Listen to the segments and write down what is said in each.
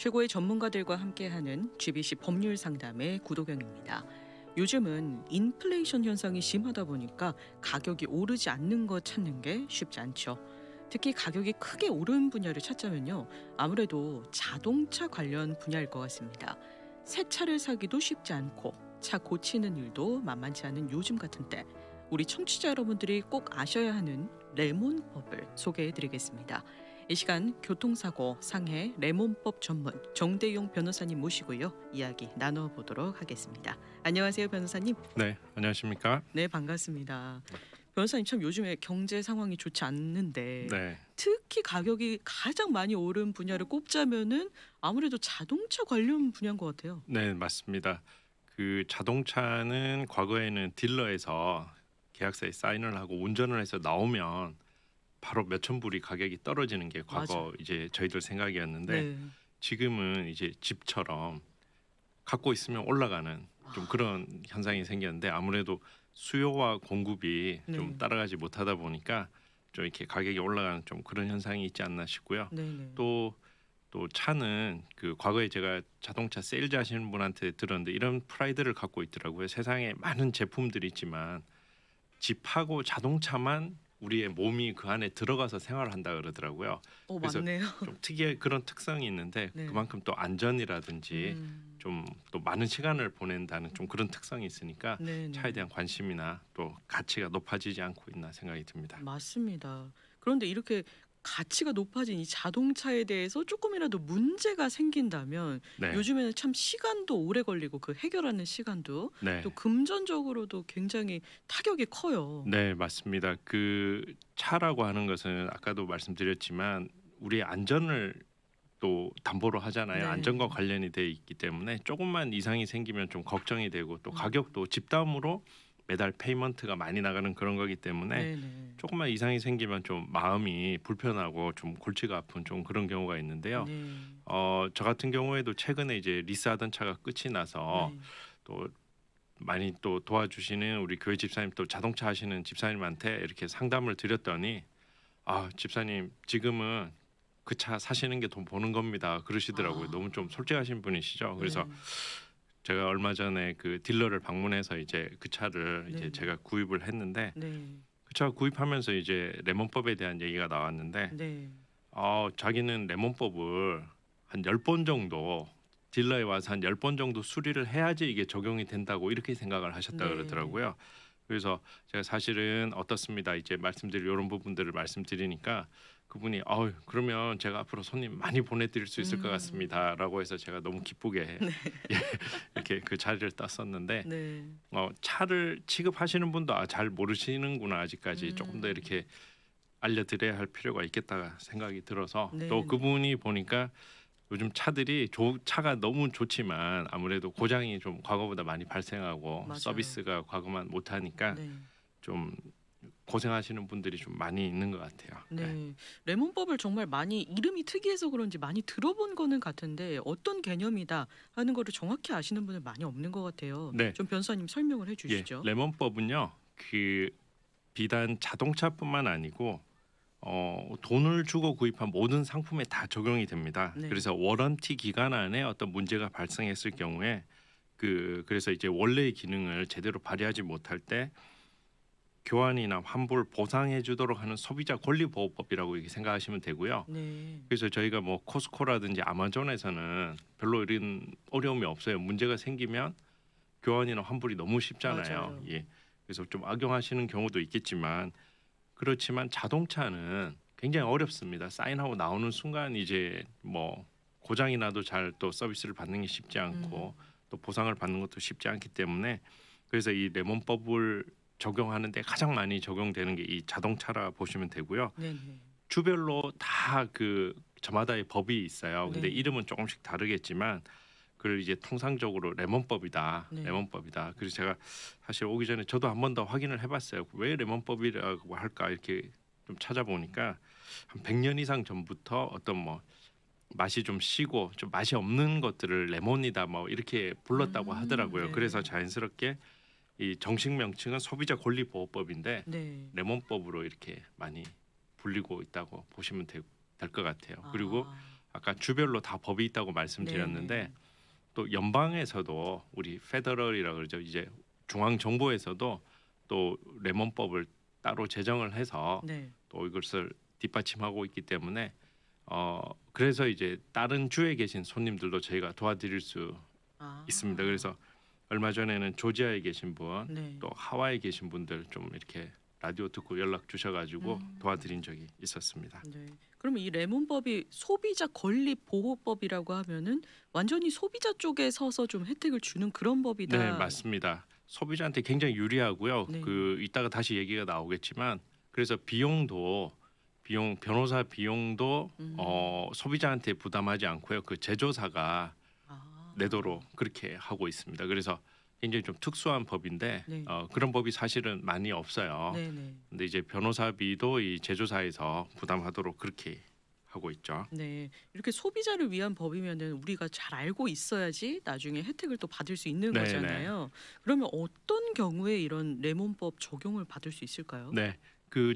최고의 전문가들과 함께하는 GBC 법률 상담의 구도경입니다. 요즘은 인플레이션 현상이 심하다 보니까 가격이 오르지 않는 것 찾는 게 쉽지 않죠. 특히 가격이 크게 오른 분야를 찾자면요, 아무래도 자동차 관련 분야일 것 같습니다. 새 차를 사기도 쉽지 않고 차 고치는 일도 만만치 않은 요즘 같은 때, 우리 청취자 여러분들이 꼭 아셔야 하는 레몬법을 소개해드리겠습니다. 이 시간 교통사고 상해 레몬법 전문 정대용 변호사님 모시고요, 이야기 나눠보도록 하겠습니다. 안녕하세요, 변호사님. 네, 안녕하십니까? 네, 반갑습니다. 변호사님, 참 요즘에 경제 상황이 좋지 않는데 네, 특히 가격이 가장 많이 오른 분야를 꼽자면은 아무래도 자동차 관련 분야인 것 같아요. 네, 맞습니다. 그 자동차는 과거에는 딜러에서 계약서에 사인을 하고 운전을 해서 나오면 바로 몇천 불이 가격이 떨어지는 게 과거 맞아요. 이제 저희들 생각이었는데, 네. 지금은 이제 집처럼 갖고 있으면 올라가는 좀 그런 현상이 생겼는데, 아무래도 수요와 공급이 좀 네. 따라가지 못하다 보니까 좀 이렇게 가격이 올라가는 좀 그런 현상이 있지 않나 싶고요. 네네. 또 차는 그 과거에 제가 자동차 세일즈 하시는 분한테 들었는데 이런 프라이드를 갖고 있더라고요. 세상에 많은 제품들이 있지만 집하고 자동차만 우리의 몸이 그 안에 들어가서 생활한다 그러더라고요. 그래서 맞네요. 좀 특이한 그런 특성이 있는데, 네. 그만큼 또 안전이라든지 음. 좀 또 많은 시간을 보낸다는 좀 그런 특성이 있으니까 차에 네네. 대한 관심이나 또 가치가 높아지지 않고 있나 생각이 듭니다. 맞습니다. 그런데 이렇게 가치가 높아진 이 자동차에 대해서 조금이라도 문제가 생긴다면 네, 요즘에는 참 시간도 오래 걸리고 그 해결하는 시간도 또 네. 금전적으로도 굉장히 타격이 커요. 네, 맞습니다. 그 차라고 하는 것은 아까도 말씀드렸지만 우리의 안전을 또 담보로 하잖아요. 안전과 네. 관련이 돼 있기 때문에 조금만 이상이 생기면 좀 걱정이 되고, 또 음. 가격도 집담으로 매달 페이먼트가 많이 나가는 그런 거기 때문에 네네. 조금만 이상이 생기면 좀 마음이 불편하고 좀 골치가 아픈 좀 그런 경우가 있는데요. 네. 저 같은 경우에도 최근에 이제 리스하던 차가 끝이 나서 네. 또 많이 또 도와주시는 우리 교회 집사님, 또 자동차 하시는 집사님한테 이렇게 상담을 드렸더니, 집사님 지금은 그 차 사시는 게 돈 버는 겁니다 그러시더라고요. 너무 좀 아. 솔직하신 분이시죠. 그래서 네. 제가 얼마 전에 그 딜러를 방문해서 이제 그 차를 이제 네네. 제가 구입을 했는데, 네. 그 차 구입하면서 이제 레몬법에 대한 얘기가 나왔는데, 네. 자기는 레몬법을 한 10번 정도 딜러에 와서 한 10번 정도 수리를 해야지 이게 적용이 된다고 이렇게 생각을 하셨다 네. 그러더라고요. 그래서 제가 사실은 어떻습니다 이제 말씀드릴 이런 부분들을 말씀드리니까, 그분이 그러면 제가 앞으로 손님 많이 보내드릴 수 있을 것 음. 같습니다라고 해서 제가 너무 기쁘게 네. 예, 이렇게 그 자리를 땄었는데, 네. 차를 취급하시는 분도 잘 모르시는구나, 아직까지 조금 더 음. 이렇게 알려드려야 할 필요가 있겠다 생각이 들어서, 또 네네. 그분이 보니까 요즘 차들이 차가 너무 좋지만 아무래도 고장이 좀 과거보다 많이 발생하고 맞아요. 서비스가 과거만 못하니까 네. 좀 고생하시는 분들이 좀 많이 있는 것 같아요. 네. 네. 레몬법을 정말 많이 이름이 특이해서 그런지 많이 들어본 거는 같은데 어떤 개념이다 하는 거를 정확히 아시는 분은 많이 없는 것 같아요. 네. 좀 변호사님 설명을 해 예. 주시죠. 레몬법은요. 그 비단 자동차뿐만 아니고 돈을 주고 구입한 모든 상품에 다 적용이 됩니다. 네. 그래서 워런티 기간 안에 어떤 문제가 발생했을 경우에 그래서 이제 원래의 기능을 제대로 발휘하지 못할 때 교환이나 환불 보상해 주도록 하는 소비자 권리 보호법이라고 이렇게 생각하시면 되고요. 네. 그래서 저희가 뭐 코스코라든지 아마존에서는 별로 이런 어려움이 없어요. 문제가 생기면 교환이나 환불이 너무 쉽잖아요. 맞아요. 예. 그래서 좀 악용하시는 경우도 있겠지만, 그렇지만 자동차는 굉장히 어렵습니다. 사인하고 나오는 순간 이제 뭐 고장이 나도 잘 또 서비스를 받는 게 쉽지 음. 않고, 또 보상을 받는 것도 쉽지 않기 때문에, 그래서 이 레몬법을 적용하는데 가장 많이 적용되는 게 이 자동차라 보시면 되고요. 네네. 주별로 다 저마다의 법이 있어요. 근데 네. 이름은 조금씩 다르겠지만 그걸 이제 통상적으로 레몬법이다, 네. 레몬법이다. 그래서 제가 사실 오기 전에 저도 한 번 더 확인을 해봤어요. 왜 레몬법이라고 할까 이렇게 좀 찾아보니까 한 100년 이상 전부터 어떤 뭐 맛이 좀 시고 좀 맛이 없는 것들을 레몬이다 뭐 이렇게 불렀다고 하더라고요. 그래서 네. 자연스럽게 이 정식 명칭은 소비자 권리 보호법인데 네. 레몬법으로 이렇게 많이 불리고 있다고 보시면 될 것 같아요. 그리고 아. 아까 주별로 다 법이 있다고 말씀드렸는데 네네. 또 연방에서도 우리 페더럴이라 그러죠. 이제 중앙 정부에서도 또 레몬법을 따로 제정을 해서 네. 또 이것을 뒷받침하고 있기 때문에 그래서 이제 다른 주에 계신 손님들도 저희가 도와드릴 수 아. 있습니다. 그래서 얼마 전에는 조지아에 계신 분, 네. 또 하와이에 계신 분들 좀 이렇게 라디오 듣고 연락 주셔가지고 도와드린 적이 있었습니다. 네. 그러면 이 레몬법이 소비자 권리 보호법이라고 하면은 완전히 소비자 쪽에 서서 좀 혜택을 주는 그런 법이다. 네, 맞습니다. 소비자한테 굉장히 유리하고요. 네. 그 이따가 다시 얘기가 나오겠지만 그래서 변호사 비용도 음. 소비자한테 부담하지 않고요. 그 제조사가 아. 내도록 그렇게 하고 있습니다. 그래서 굉장히 좀 특수한 법인데 네. 그런 법이 사실은 많이 없어요. 네네. 근데 이제 변호사비도 이 제조사에서 부담하도록 그렇게 하고 있죠. 네. 이렇게 소비자를 위한 법이면은 우리가 잘 알고 있어야지 나중에 혜택을 또 받을 수 있는 네네. 거잖아요. 그러면 어떤 경우에 이런 레몬법 적용을 받을 수 있을까요? 네, 그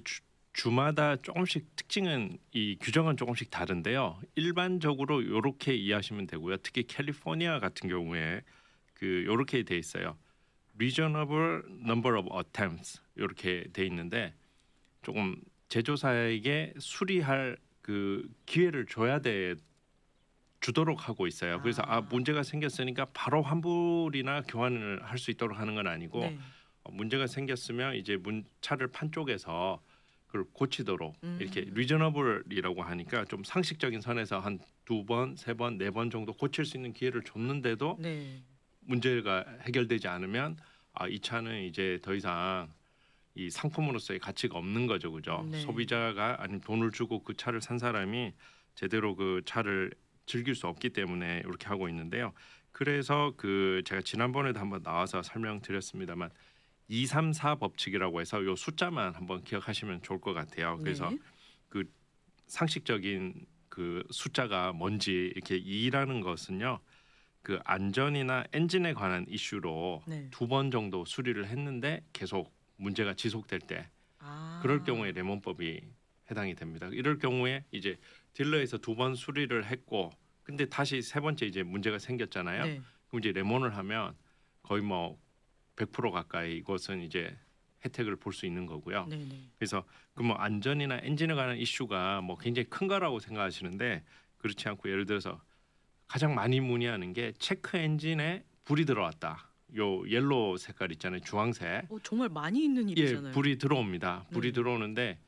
주마다 조금씩 특징은 이 규정은 조금씩 다른데요. 일반적으로 이렇게 이해하시면 되고요. 특히 캘리포니아 같은 경우에 그 이렇게 돼 있어요. Reasonable number of attempts 이렇게 돼 있는데 조금 제조사에게 수리할 그 기회를 주도록 하고 있어요. 그래서 아. 문제가 생겼으니까 바로 환불이나 교환을 할 수 있도록 하는 건 아니고 네. 문제가 생겼으면 이제 차를 판 쪽에서 그걸 고치도록 이렇게 음. 리저너블이라고 하니까 좀 상식적인 선에서 한 2번, 3번, 4번 정도 고칠 수 있는 기회를 줬는데도 네. 문제가 해결되지 않으면 이 차는 이제 더 이상 이 상품으로서의 가치가 없는 거죠, 그죠? 네. 소비자가 아니면 돈을 주고 그 차를 산 사람이 제대로 그 차를 즐길 수 없기 때문에 이렇게 하고 있는데요. 그래서 그 제가 지난번에도 한번 나와서 설명드렸습니다만 234 법칙이라고 해서 요 숫자만 한번 기억하시면 좋을 것 같아요. 그래서 네. 그 상식적인 그 숫자가 뭔지 이렇게 2라는 것은요. 그 안전이나 엔진에 관한 이슈로 네. 2번 정도 수리를 했는데 계속 문제가 지속될 때 아. 그럴 경우에 레몬법이 해당이 됩니다. 이럴 경우에 이제 딜러에서 2번 수리를 했고 근데 다시 세 번째 이제 문제가 생겼잖아요. 네. 그럼 이제 레몬을 하면 거의 뭐 100% 가까이 이것은 이제 혜택을 볼 수 있는 거고요. 네네. 그래서 그 뭐 안전이나 엔진에 관한 이슈가 뭐 굉장히 큰 거라고 생각하시는데 그렇지 않고 예를 들어서 가장 많이 문의하는 게 체크 엔진에 불이 들어왔다. 요 옐로우 색깔 있잖아요. 주황색. 정말 많이 있는 예, 일이잖아요. 불이 들어옵니다. 불이 네. 들어오는데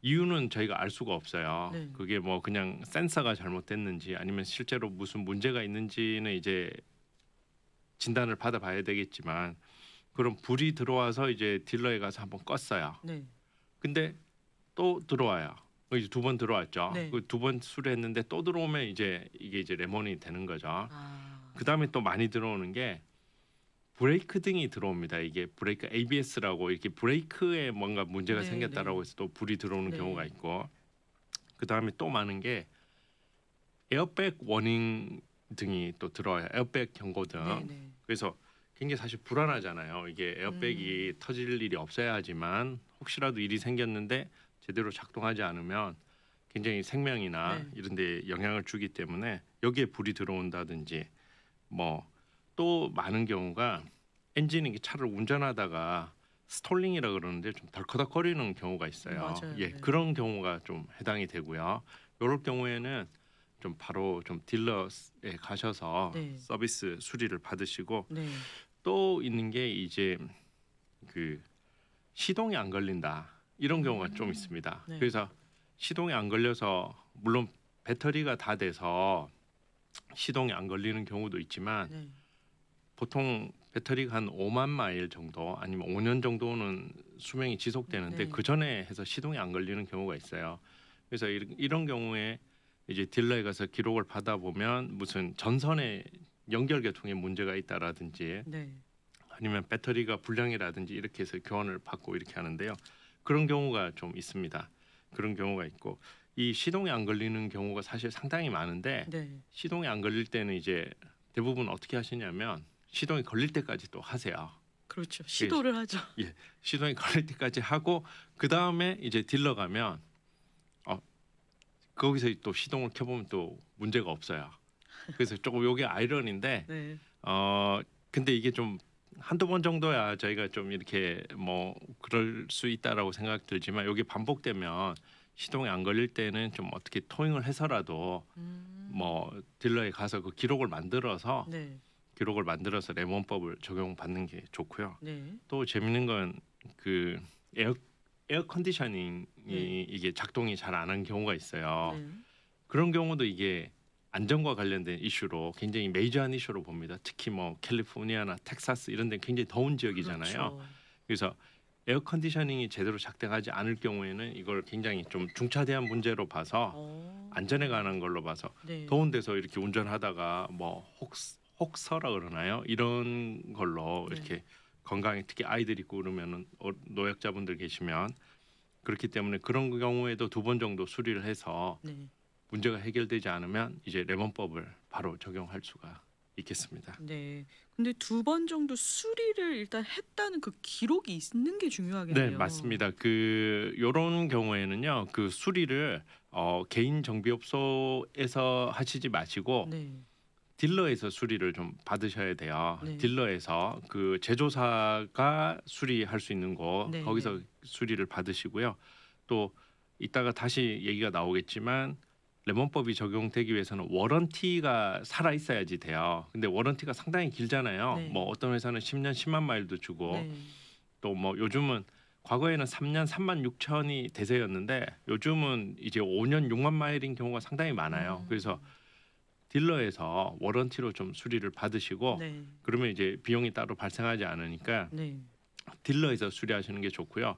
이유는 저희가 알 수가 없어요. 네. 그게 뭐 그냥 센서가 잘못됐는지 아니면 실제로 무슨 문제가 있는지는 이제 진단을 받아봐야 되겠지만 그럼 불이 들어와서 이제 딜러에 가서 한번 껐어요. 네. 근데 또 들어와요. 이제 2번 들어왔죠. 네. 그 2번 수리했는데 또 들어오면 이제 이게 이제 레몬이 되는 거죠. 아. 그 다음에 또 많이 들어오는 게 브레이크 등이 들어옵니다. 이게 브레이크 ABS라고 이렇게 브레이크에 뭔가 문제가 네, 생겼다라고 네. 해서 또 불이 들어오는 네. 경우가 있고 그 다음에 또 많은 게 에어백 워닝 등이 또 들어와요. 에어백 경고등. 네네. 그래서 굉장히 사실 불안하잖아요. 이게 에어백이 터질 일이 없어야 하지만 혹시라도 일이 생겼는데 제대로 작동하지 않으면 굉장히 생명이나 네. 이런 데 영향을 주기 때문에 여기에 불이 들어온다든지 뭐 또 많은 경우가 엔진이 차를 운전하다가 스톨링이라 그러는데 좀 덜커덕거리는 경우가 있어요. 맞아요. 예, 네. 그런 경우가 좀 해당이 되고요. 이럴 경우에는 좀 바로 좀 딜러에 가셔서 네. 서비스 수리를 받으시고 네. 또 있는 게 이제 그 시동이 안 걸린다 이런 경우가 좀 있습니다. 네. 그래서 시동이 안 걸려서 물론 배터리가 다 돼서 시동이 안 걸리는 경우도 있지만 네. 보통 배터리가 한 5만 마일 정도 아니면 5년 정도는 수명이 지속되는데 네. 그 전에 해서 시동이 안 걸리는 경우가 있어요. 그래서 이런 경우에 이제 딜러에 가서 기록을 받아보면 무슨 전선에 연결 계통에 문제가 있다라든지 네. 아니면 배터리가 불량이라든지 이렇게 해서 교환을 받고 이렇게 하는데요. 그런 경우가 좀 있습니다. 그런 경우가 있고 이 시동이 안 걸리는 경우가 사실 상당히 많은데 네. 시동이 안 걸릴 때는 이제 대부분 어떻게 하시냐면 시동이 걸릴 때까지 또 하세요. 그렇죠. 시도를 하죠. 예, 시동이 걸릴 때까지 하고 그 다음에 이제 딜러 가면 거기서 또 시동을 켜보면 또 문제가 없어요. 그래서 조금 요게 아이러니인데 네. 근데 이게 좀 한두 번 정도야 저희가 좀 이렇게 뭐 그럴 수 있다라고 생각 들지만 요게 반복되면 시동이 안 걸릴 때는 좀 어떻게 토잉을 해서라도 뭐 딜러에 가서 그 네. 기록을 만들어서 레몬법을 적용받는 게 좋고요. 네. 또 재밌는 건 그 에어 컨디셔닝이 네. 이게 작동이 잘 안 하는 경우가 있어요. 네. 그런 경우도 이게 안전과 관련된 이슈로 굉장히 메이저한 이슈로 봅니다. 특히 뭐 캘리포니아나 텍사스 이런 데 굉장히 더운 지역이잖아요. 그렇죠. 그래서 에어 컨디셔닝이 제대로 작동하지 않을 경우에는 이걸 굉장히 좀 중차대한 문제로 봐서 안전에 관한 걸로 봐서 네. 더운 데서 이렇게 운전하다가 뭐 혹서라 그러나요? 이런 걸로 네. 이렇게 건강에 특히 아이들 있고 그러면은 노약자분들 계시면 그렇기 때문에 그런 경우에도 2번 정도 수리를 해서 네. 문제가 해결되지 않으면 이제 레몬법을 바로 적용할 수가 있겠습니다. 네. 근데 2번 정도 수리를 일단 했다는 그 기록이 있는 게 네, 중요하겠네요. 맞습니다. 그 요런 경우에는요. 그 수리를 개인 정비업소에서 하시지 마시고 네. 딜러에서 수리를 좀 받으셔야 돼요. 네. 딜러에서 그 제조사가 수리할 수 있는 곳 네, 거기서 네. 수리를 받으시고요. 또 이따가 다시 얘기가 나오겠지만 레몬법이 적용되기 위해서는 워런티가 살아 있어야지 돼요. 근데 워런티가 상당히 길잖아요. 네. 뭐 어떤 회사는 10년 10만 마일도 주고 네. 또 뭐 요즘은 과거에는 3년 3만 6천이 대세였는데 요즘은 이제 5년 6만 마일인 경우가 상당히 많아요. 그래서 딜러에서 워런티로 좀 수리를 받으시고 네. 그러면 이제 비용이 따로 발생하지 않으니까 네. 딜러에서 수리하시는 게 좋고요.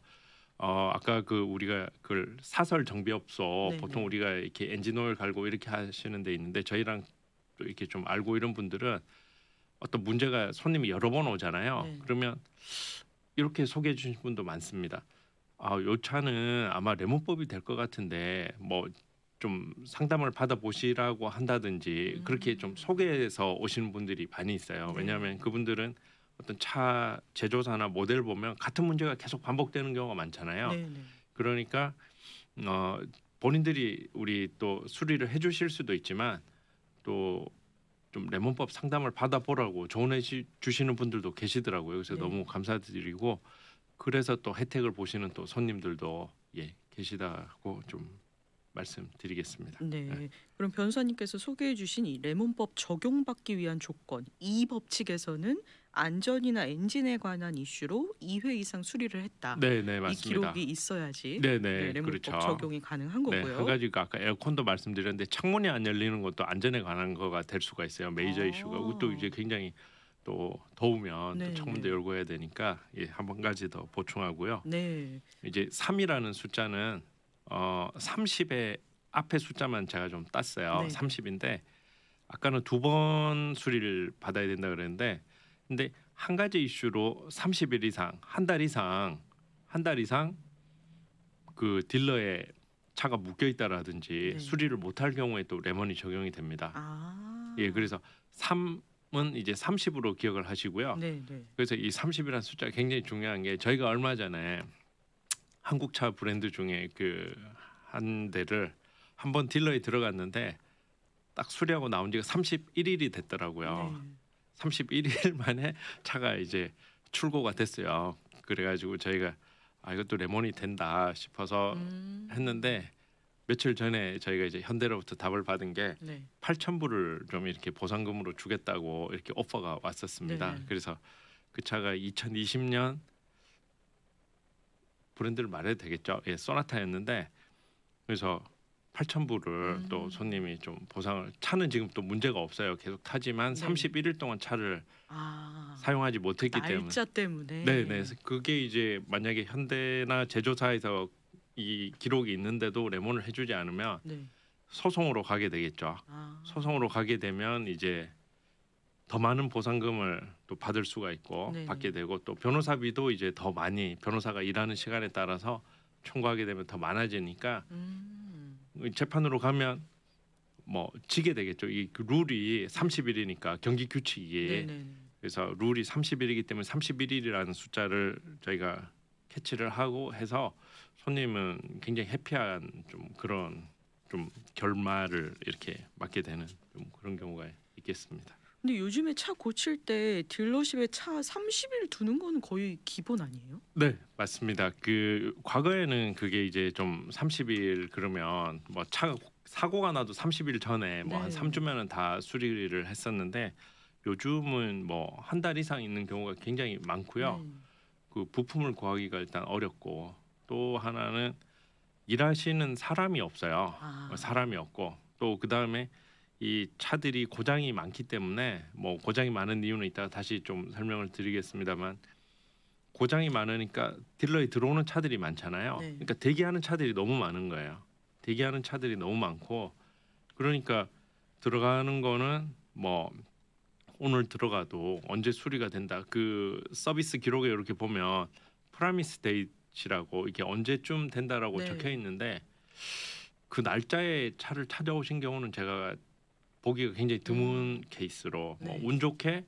아까 그 우리가 그 사설 정비업소 네, 보통 네. 우리가 이렇게 엔진 오일 갈고 이렇게 하시는 데 있는데 저희랑 또 이렇게 좀 알고 이런 분들은 어떤 문제가 손님이 여러 번 오잖아요. 네. 그러면 이렇게 소개해 주신 분도 많습니다. 요 차는 아마 레몬법이 될 것 같은데 뭐 좀 상담을 받아 보시라고 한다든지 그렇게 좀 소개해서 오시는 분들이 많이 있어요. 네. 왜냐하면 그분들은 어떤 차 제조사나 모델 보면 같은 문제가 계속 반복되는 경우가 많잖아요. 네, 네. 그러니까 본인들이 우리 또 수리를 해주실 수도 있지만 또 좀 레몬법 상담을 받아보라고 조언해 주시는 분들도 계시더라고요. 그래서 네. 너무 감사드리고 그래서 또 혜택을 보시는 또 손님들도 계시다고 좀 말씀드리겠습니다. 네. 그럼 변호사님께서 소개해 주신 이 레몬법 적용받기 위한 조건, 이 법칙에서는 안전이나 엔진에 관한 이슈로 2회 이상 수리를 했다. 네, 네, 이 맞습니다. 기록이 있어야지 네, 네, 네, 레몬법 그렇죠. 적용이 가능한 네, 거고요. 한 가지가 아까 에어컨도 말씀드렸는데 창문이 안 열리는 것도 안전에 관한 거가 될 수가 있어요. 메이저 이슈가. 또 이제 굉장히 또 더우면 네, 또 창문도 네. 열고 해야 되니까 한 가지 더 보충하고요. 네. 이제 3이라는 숫자는 30의 앞에 숫자만 제가 좀 땄어요. 네, 네. 30인데 아까는 2번 수리를 받아야 된다 그랬는데 근데 한 가지 이슈로 30일 이상, 한 달 이상 그 딜러에 차가 묶여 있다라든지 네. 수리를 못할 경우에 또 레몬이 적용이 됩니다. 아. 그래서 3은 이제 30으로 기억을 하시고요. 네, 네. 그래서 이 30이라는 숫자가 굉장히 중요한 게 저희가 얼마 전에 한국차 브랜드 중에 그 한 대를 한번 딜러에 들어갔는데 딱 수리하고 나온 지가 31일이 됐더라고요. 네. 31일 만에 차가 이제 출고가 됐어요. 그래가지고 저희가 이것도 레몬이 된다 싶어서 했는데 며칠 전에 저희가 이제 현대로부터 답을 받은 게 네. 8,000불을 좀 이렇게 보상금으로 주겠다고 이렇게 오퍼가 왔었습니다. 네. 그래서 그 차가 2020년 브랜드를 말해도 되겠죠? 소나타였는데 그래서 8,000불을 또 손님이 좀 보상을 차는 지금 또 문제가 없어요. 계속 타지만 네. 31일 동안 차를 아. 사용하지 못했기 때문에 날짜 때문에. 네. 그게 이제 만약에 현대나 제조사에서 이 기록이 있는데도 레몬을 해주지 않으면 네. 소송으로 가게 되겠죠. 아. 소송으로 가게 되면 이제 더 많은 보상금을 또 받을 수가 있고 네네. 받게 되고 또 변호사비도 이제 더 많이 변호사가 일하는 시간에 따라서 청구하게 되면 더 많아지니까 재판으로 가면 뭐 지게 되겠죠. 그 룰이 30일이니까 경기 규칙이 네네. 그래서 룰이 30일이기 때문에 31일이라는 숫자를 저희가 캐치를 하고 해서 손님은 굉장히 해피한 좀 그런 좀 결말을 이렇게 맞게 되는 좀 그런 경우가 있겠습니다. 근데 요즘에 차 고칠 때 딜러십에 차 30일 두는 거는 거의 기본 아니에요? 네, 맞습니다. 그 과거에는 그게 이제 좀 30일 그러면 뭐 차 사고가 나도 30일 전에 뭐 한 네. 3주면은 다 수리를 했었는데 요즘은 뭐 한 달 이상 있는 경우가 굉장히 많고요. 네. 그 부품을 구하기가 일단 어렵고 또 하나는 일하시는 사람이 없어요. 아. 사람이 없고 또 그다음에 이 차들이 고장이 많기 때문에 뭐 고장이 많은 이유는 이따가 다시 좀 설명을 드리겠습니다만 고장이 많으니까 딜러에 들어오는 차들이 많잖아요. 네. 그러니까 대기하는 차들이 너무 많은 거예요. 대기하는 차들이 너무 많고 그러니까 들어가는 거는 뭐 오늘 들어가도 언제 수리가 된다. 그 서비스 기록에 이렇게 보면 프라미스 데이트라고 이게 언제쯤 된다라고 네. 적혀 있는데 그 날짜에 차를 찾아오신 경우는 제가 보기가 굉장히 드문 케이스로 뭐 네. 운 좋게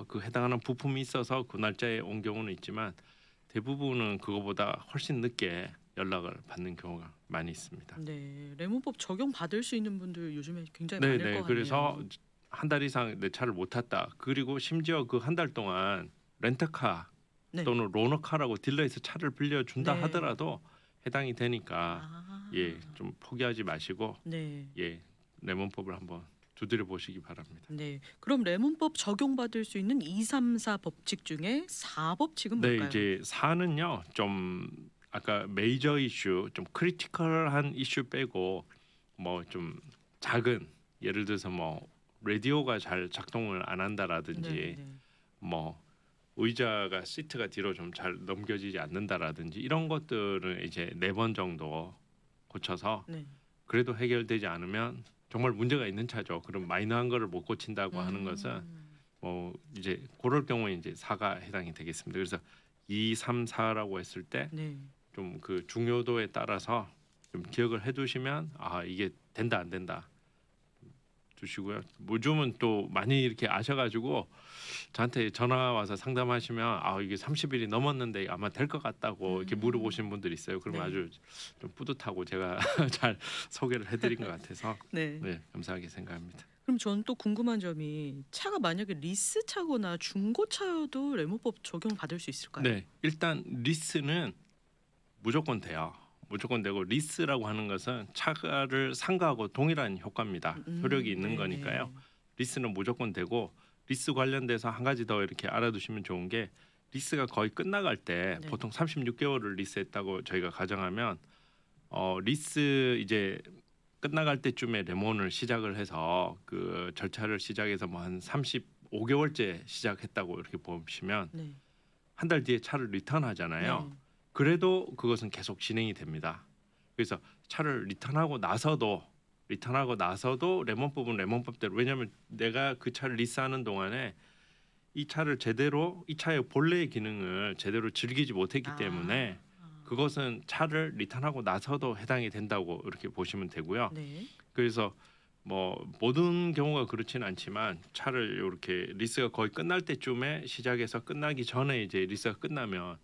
그 해당하는 부품이 있어서 그 날짜에 온 경우는 있지만 대부분은 그거보다 훨씬 늦게 연락을 받는 경우가 많이 있습니다. 네. 레몬법 적용 받을 수 있는 분들 요즘에 굉장히 네, 많을 것 네. 같네요. 그래서 한 달 이상 내 차를 못 탔다. 그리고 심지어 그 한 달 동안 렌터카 네. 또는 로너카라고 딜러에서 차를 빌려준다 네. 하더라도 해당이 되니까 아. 예, 좀 포기하지 마시고 네. 예, 레몬법을 한번 두드려 보시기 바랍니다. 네. 그럼 레몬법 적용받을 수 있는 2, 3, 4 법칙 중에 4 법칙은 네, 뭘까요? 이제 사는요. 좀 아까 메이저 이슈, 좀 크리티컬한 이슈 빼고 뭐 좀 작은 예를 들어서 뭐 라디오가 잘 작동을 안 한다라든지 네네. 뭐 의자가 시트가 뒤로 좀 잘 넘겨지지 않는다라든지 이런 것들은 이제 4번 정도 고쳐서 네. 그래도 해결되지 않으면 정말 문제가 있는 차죠. 그럼 마이너한 거를 못 고친다고 하는 것은 음. 이제 그럴 경우에 이제 4가 해당이 되겠습니다. 그래서 2, 3, 4라고 했을 때 네. 좀 그 중요도에 따라서 좀 기억을 해두시면 이게 된다 안 된다 두시고요. 요즘은 또 많이 이렇게 아셔가지고 저한테 전화 와서 상담하시면 이게 30일이 넘었는데 아마 될 것 같다고 이렇게 물어보시는 분들이 있어요. 그러면 네. 아주 좀 뿌듯하고 제가 잘 소개를 해드린 것 같아서 네. 네, 감사하게 생각합니다. 그럼 저는 또 궁금한 점이 차가 만약에 리스 차거나 중고차여도 레몬법 적용 받을 수 있을까요? 네, 일단 리스는 무조건 돼요. 무조건 되고 리스라고 하는 것은 차를 산 거하고 동일한 효과입니다. 효력이 있는 거니까요. 네네. 리스는 무조건 되고 리스 관련돼서 한 가지 더 이렇게 알아두시면 좋은 게 리스가 거의 끝나갈 때 네. 보통 36개월을 리스했다고 저희가 가정하면 리스 이제 끝나갈 때쯤에 레몬을 시작을 해서 그 절차를 시작해서 뭐 한 35개월째 시작했다고 이렇게 보시면 네. 한 달 뒤에 차를 리턴하잖아요. 네. 그래도 그것은 계속 진행이 됩니다. 그래서 차를 리턴하고 나서도 레몬법은 레몬법대로 왜냐하면 내가 그 차를 리스하는 동안에 이 차를 제대로 이 차의 본래의 기능을 제대로 즐기지 못했기 때문에 그것은 차를 리턴하고 나서도 해당이 된다고 이렇게 보시면 되고요. 네. 그래서 뭐 모든 경우가 그렇지는 않지만 차를 이렇게 리스가 거의 끝날 때쯤에 시작해서 끝나기 전에 이제 리스가 끝나면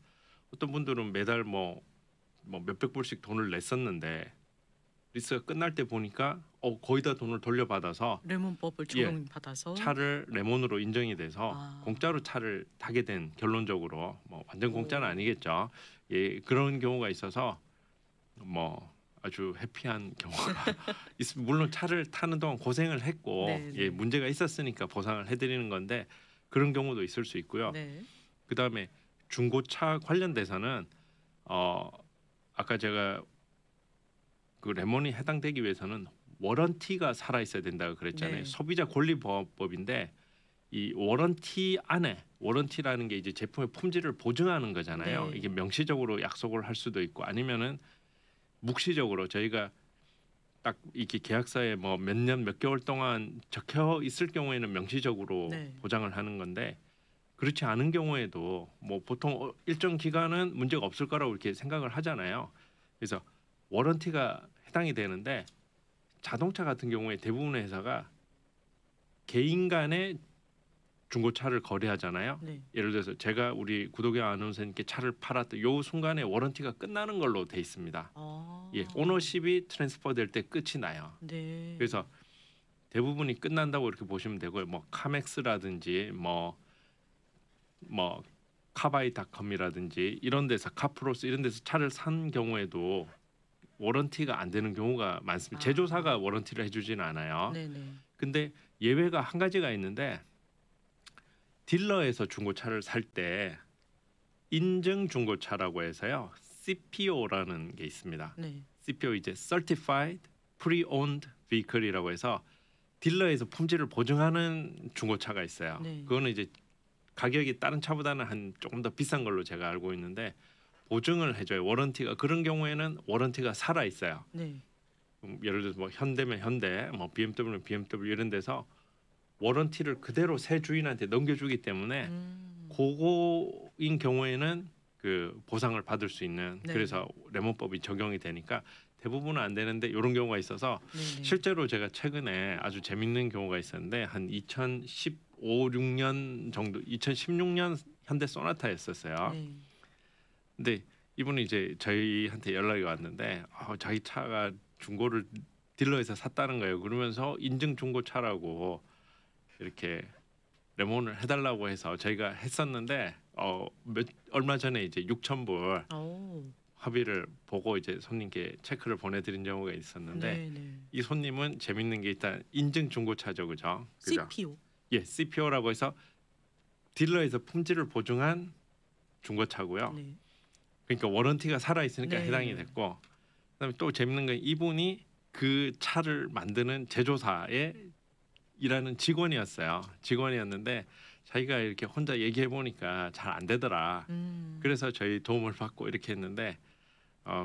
어떤 분들은 매달 뭐 몇백 불씩 돈을 냈었는데 리스가 끝날 때 보니까 거의 다 돈을 돌려받아서 레몬법을 예, 적용받아서 차를 레몬으로 인정이 돼서 아. 공짜로 차를 타게 된 결론적으로 뭐 완전 공짜는 오. 아니겠죠. 예, 그런 경우가 있어서 뭐 아주 해피한 경우가 물론 차를 타는 동안 고생을 했고 네네. 문제가 있었으니까 보상을 해드리는 건데 그런 경우도 있을 수 있고요. 네. 그다음에 중고차 관련돼서는 어 아까 제가 그 레몬이 해당되기 위해서는 워런티가 살아 있어야 된다고 그랬잖아요. 네. 소비자 권리보호법인데 이 워런티 안에 워런티라는 게 이제 제품의 품질을 보증하는 거잖아요. 네. 이게 명시적으로 약속을 할 수도 있고 아니면은 묵시적으로 저희가 딱 이렇게 계약서에 뭐 몇 년 몇 개월 동안 적혀 있을 경우에는 명시적으로 네. 보장을 하는 건데 그렇지 않은 경우에도 뭐 보통 일정 기간은 문제가 없을 거라고 이렇게 생각을 하잖아요. 그래서 워런티가 해당이 되는데 자동차 같은 경우에 대부분의 회사가 개인 간의 중고차를 거래하잖아요. 네. 예를 들어서 제가 우리 구독형 아나운서님께 차를 팔았던 요 순간에 워런티가 끝나는 걸로 돼 있습니다. 아. 예, 오너십이 트랜스퍼 될 때 끝이 나요. 네. 그래서 대부분이 끝난다고 이렇게 보시면 되고요. 뭐 카맥스라든지 뭐 카바이닷컴이라든지 이런 데서 카프로스 이런 데서 차를 산 경우에도 워런티가 안 되는 경우가 많습니다. 아. 제조사가 워런티를 해주지는 않아요. 네네. 근데 예외가 한 가지가 있는데 딜러에서 중고차를 살 때 인증 중고차라고 해서요. CPO라는 게 있습니다. 네. CPO 이제 Certified Pre-Owned Vehicle이라고 해서 딜러에서 품질을 보증하는 중고차가 있어요. 네. 그거는 이제 가격이 다른 차보다는 한 조금 더 비싼 걸로 제가 알고 있는데 보증을 해줘요. 워런티가 그런 경우에는 워런티가 살아 있어요. 네. 예를 들어서 뭐 현대면 현대, 뭐 BMW는 BMW 이런 데서 워런티를 그대로 새 주인한테 넘겨주기 때문에 고거인 경우에는 그 보상을 받을 수 있는 네. 그래서 레몬법이 적용이 되니까 대부분은 안 되는데 이런 경우가 있어서 네네. 실제로 제가 최근에 아주 재밌는 경우가 있었는데 한 2015, 6년 정도 2016년 현대 소나타였었어요. 네. 근데 이분이 이제 저희한테 연락이 왔는데 자기 차가 중고를 딜러에서 샀다는 거예요. 그러면서 인증 중고차라고 이렇게 레몬을 해달라고 해서 저희가 했었는데 얼마 전에 이제 6,000불 오. 합의를 보고 이제 손님께 체크를 보내드린 경우가 있었는데 네네. 이 손님은 재밌는 게 일단 인증 중고차죠, 그죠? CPO. 예, CPO라고 해서 딜러에서 품질을 보증한 중고차고요. 네. 그러니까 워런티가 살아 있으니까 네. 해당이 됐고, 그다음에 또 재밌는 건 이분이 그 차를 만드는 제조사에 일하는 직원이었어요. 직원이었는데 자기가 이렇게 혼자 얘기해 보니까 잘 안 되더라. 그래서 저희 도움을 받고 이렇게 했는데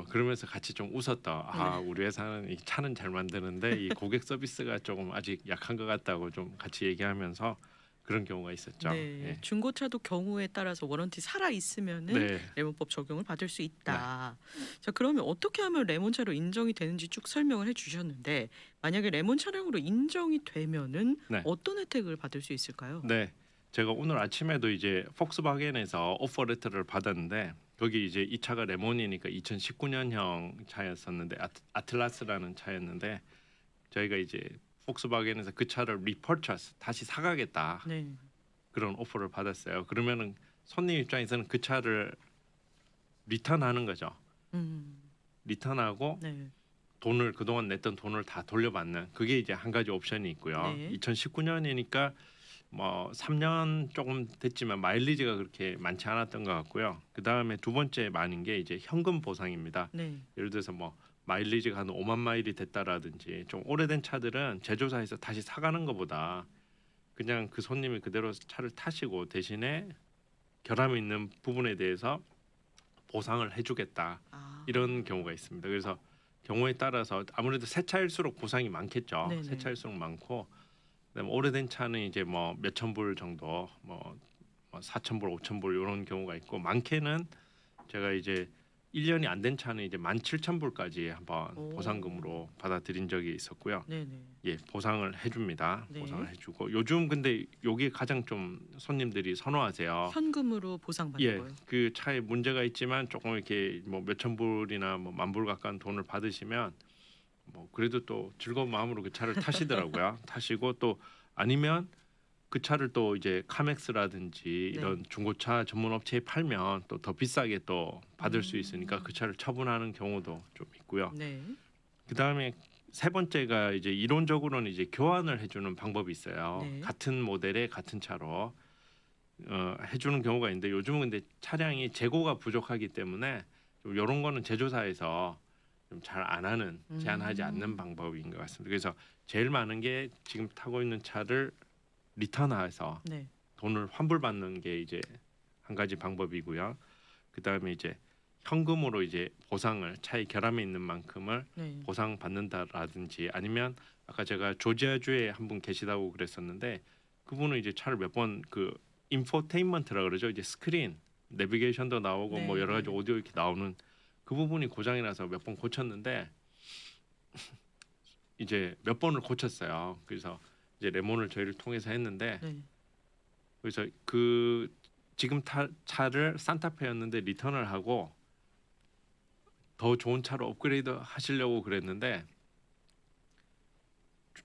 그러면서 같이 좀 웃었다. 네. 우리 회사는 이 차는 잘 만드는데 이 고객 서비스가 조금 아직 약한 것 같다고 좀 같이 얘기하면서 그런 경우가 있었죠. 네. 예. 중고차도 경우에 따라서 워런티 살아 있으면은 네. 레몬법 적용을 받을 수 있다. 자, 그러면 어떻게 하면 레몬차로 인정이 되는지 쭉 설명을 해주셨는데 만약에 레몬 차량으로 인정이 되면은 네. 어떤 혜택을 받을 수 있을까요? 네, 제가 오늘 아침에도 이제 폭스바겐에서 오퍼 레터를 받았는데 거기 이제 이 차가 레몬이니까 2019년형 차였었는데 아틀라스라는 차였는데 저희가 이제 폭스바겐에서 그 차를 리퍼처스 다시 사가겠다 네. 그런 오퍼를 받았어요. 그러면은 손님 입장에서는 그 차를 리턴하는 거죠. 리턴하고 네. 돈을 그동안 냈던 돈을 다 돌려받는 그게 이제 한 가지 옵션이 있고요. 네. 2019년이니까 뭐 3년 조금 됐지만 마일리지가 그렇게 많지 않았던 것 같고요. 그 다음에 두 번째 많은 게 이제 현금 보상입니다. 네. 예를 들어서 뭐 마일리지가 한 5만 마일이 됐다라든지 좀 오래된 차들은 제조사에서 다시 사가는 것보다 그냥 그 손님이 그대로 차를 타시고 대신에 결함이 있는 부분에 대해서 보상을 해주겠다 이런 경우가 있습니다. 그래서 경우에 따라서 아무래도 새 차일수록 보상이 많겠죠. 네네. 새 차일수록 많고 그다음에 오래된 차는 이제 뭐 몇천 불 정도 뭐 4천 불, 5천 불 이런 경우가 있고 많게는 제가 이제 1년이 안 된 차는 이제 17,000불까지 한번 오. 보상금으로 받아들인 적이 있었고요. 네네. 예, 보상을 해줍니다. 네. 보상을 해주고 요즘 근데 요게 가장 좀 손님들이 선호하세요. 현금으로 보상받는 예, 거예요. 그 차에 문제가 있지만 조금 이렇게 뭐 몇천 불이나 뭐 만 불 가까운 돈을 받으시면 뭐 그래도 또 즐거운 마음으로 그 차를 타시더라고요. 타시고 또 아니면 그 차를 또 이제 카맥스라든지 이런 중고차 전문 업체에 팔면 또 더 비싸게 또 받을 수 있으니까 그 차를 처분하는 경우도 좀 있고요. 네. 그 다음에 세 번째가 이제 이론적으로는 이제 교환을 해주는 방법이 있어요. 네. 같은 모델의 같은 차로 해주는 경우가 있는데 요즘은 근데 차량이 재고가 부족하기 때문에 좀 이런 거는 제조사에서 좀 잘 안 하는 제한하지 않는 방법인 것 같습니다. 그래서 제일 많은 게 지금 타고 있는 차를 리턴해서 네. 돈을 환불받는 게 이제 한 가지 방법이고요. 그 다음에 이제 현금으로 이제 보상을 차에 결함이 있는 만큼을 네. 보상받는다라든지 아니면 아까 제가 조지아주에 한 분 계시다고 그랬었는데 그분은 이제 차를 몇 번 그 인포테인먼트라 그러죠. 이제 스크린 내비게이션도 나오고 네, 뭐 여러 가지 네. 오디오 이렇게 나오는 그 부분이 고장이 나서 몇 번 고쳤는데 이제 몇 번을 고쳤어요. 그래서 이제 레몬을 저희를 통해서 했는데 네. 그래서 지금 차를 산타페였는데 리턴을 하고 더 좋은 차로 업그레이드 하시려고 그랬는데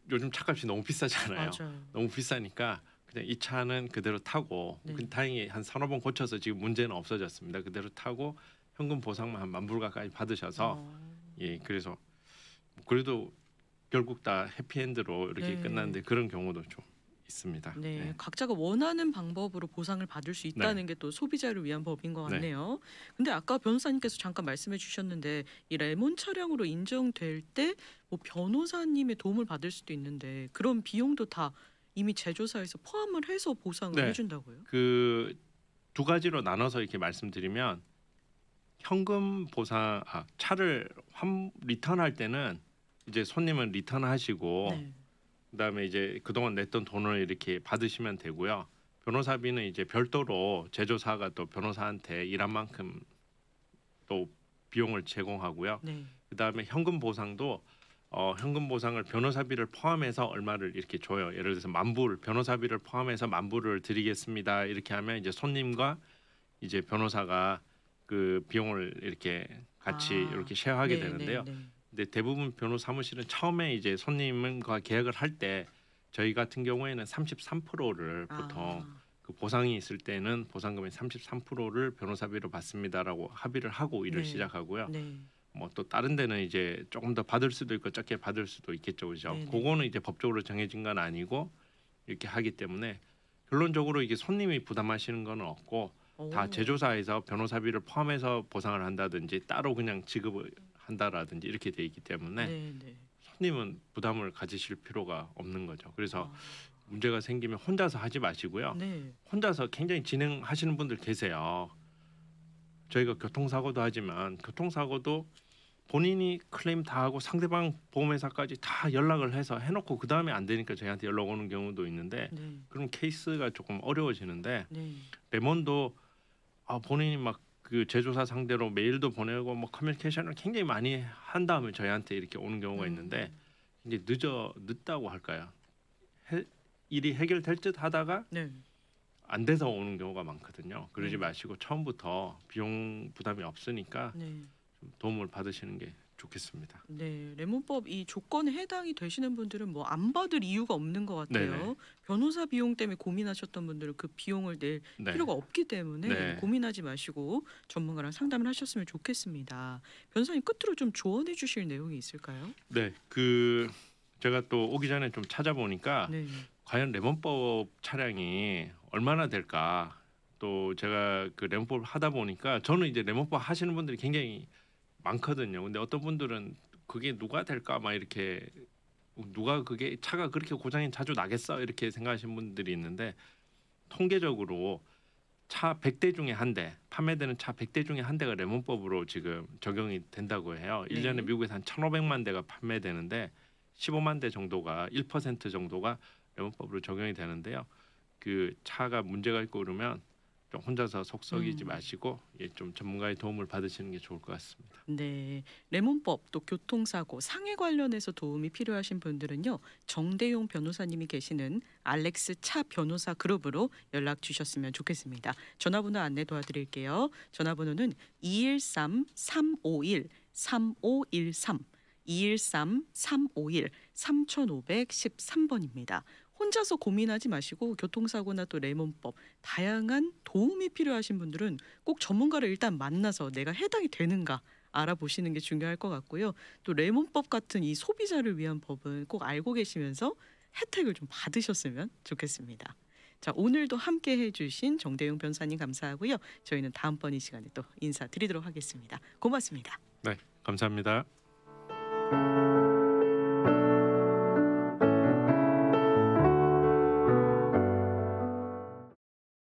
요즘 차값이 너무 비싸잖아요. 맞아요. 너무 비싸니까 그냥 이 차는 그대로 타고 네. 다행히 한 3~4번 고쳐서 지금 문제는 없어졌습니다. 그대로 타고 현금 보상만 한 10,000불 가까이 받으셔서 예, 그래서 그래도 결국 다 해피엔드로 이렇게 네. 끝났는데 그런 경우도 좀 있습니다. 네, 네. 각자가 원하는 방법으로 보상을 받을 수 있다는 게 또 소비자를 위한 법인 것 네. 같네요. 근데 아까 변호사님께서 잠깐 말씀해 주셨는데 이 레몬 차량으로 인정될 때 뭐 변호사님의 도움을 받을 수도 있는데 그런 비용도 다 이미 제조사에서 포함을 해서 보상을 네. 해준다고요? 그 두 가지로 나눠서 이렇게 말씀드리면 현금 보상, 차를 리턴할 때는 이제 손님은 리턴하시고 네. 그다음에 이제 그동안 냈던 돈을 이렇게 받으시면 되고요. 변호사비는 이제 별도로 제조사가 또 변호사한테 일한 만큼 또 비용을 제공하고요. 네. 그다음에 현금 보상도 현금 보상을 변호사비를 포함해서 얼마를 이렇게 줘요. 예를 들어서 10,000불 변호사비를 포함해서 10,000불을 드리겠습니다. 이렇게 하면 이제 손님과 이제 변호사가 그 비용을 이렇게 같이 이렇게 쉐어하게 네, 되는데요. 네, 네. 근데 대부분 변호 사무실은 처음에 이제 손님과 계약을 할 때 저희 같은 경우에는 33%를 보통 그 보상이 있을 때는 보상금의 33%를 변호사비로 받습니다라고 합의를 하고 일을 네. 시작하고요. 네. 뭐 또 다른 데는 이제 조금 더 받을 수도 있고 적게 받을 수도 있겠죠, 그죠? 네네. 그거는 이제 법적으로 정해진 건 아니고 이렇게 하기 때문에 결론적으로 이게 손님이 부담하시는 건 없고 다 오. 제조사에서 변호사비를 포함해서 보상을 한다든지 따로 그냥 지급을 한다라든지 이렇게 돼 있기 때문에 네, 네. 손님은 부담을 가지실 필요가 없는 거죠. 그래서 아, 문제가 생기면 혼자서 하지 마시고요. 네. 혼자서 굉장히 진행하시는 분들 계세요. 저희가 교통사고도 하지만 교통사고도 본인이 클레임 다 하고 상대방 보험회사까지 다 연락을 해서 해놓고 그 다음에 안 되니까 저희한테 연락 오는 경우도 있는데 네. 그럼 케이스가 조금 어려워지는데 네. 레몬도 본인이 막 그 제조사 상대로 메일도 보내고 뭐 커뮤니케이션을 굉장히 많이 한 다음에 저희한테 이렇게 오는 경우가 있는데 이제 늦다고 할까요? 일이 해결될 듯 하다가 네. 안 돼서 오는 경우가 많거든요. 그러지 네. 마시고 처음부터 비용 부담이 없으니까 네. 좀 도움을 받으시는 게 좋겠습니다. 네, 레몬법 이 조건에 해당이 되시는 분들은 뭐 안 받을 이유가 없는 것 같아요. 네네. 변호사 비용 때문에 고민하셨던 분들은 그 비용을 낼 네. 필요가 없기 때문에 네. 고민하지 마시고 전문가랑 상담을 하셨으면 좋겠습니다. 변호사님 끝으로 좀 조언해 주실 내용이 있을까요? 네, 제가 또 오기 전에 좀 찾아보니까 네, 과연 레몬법 차량이 얼마나 될까? 또 제가 그 레몬법을 하다 보니까 저는 이제 레몬법 하시는 분들이 굉장히 많거든요. 근데 어떤 분들은 그게 누가 될까 막 이렇게 누가 그게 차가 그렇게 고장이 자주 나겠어 이렇게 생각하시는 분들이 있는데 통계적으로 차 100대 중에 한 대, 판매되는 차 100대 중에 한 대가 레몬법으로 지금 적용이 된다고 해요. 네. 1년에 미국에서 한 1,500만 대가 판매되는데 15만 대 정도가 1% 정도가 레몬법으로 적용이 되는데요. 그 차가 문제가 있고 그러면 좀 혼자서 속 썩이지 마시고 좀 전문가의 도움을 받으시는 게 좋을 것 같습니다. 네, 레몬법 또 교통사고 상해 관련해서 도움이 필요하신 분들은요 정대용 변호사님이 계시는 알렉스 차 변호사 그룹으로 연락 주셨으면 좋겠습니다. 전화번호 안내 도와드릴게요. 전화번호는 213-351-3513 213-351-3513번입니다. 혼자서 고민하지 마시고 교통사고나 또 레몬법 다양한 도움이 필요하신 분들은 꼭 전문가를 일단 만나서 내가 해당이 되는가 알아보시는 게 중요할 것 같고요. 또 레몬법 같은 이 소비자를 위한 법은 꼭 알고 계시면서 혜택을 좀 받으셨으면 좋겠습니다. 자, 오늘도 함께 해주신 정대용 변호사님 감사하고요. 저희는 다음번 이 시간에 또 인사드리도록 하겠습니다. 고맙습니다. 네, 감사합니다.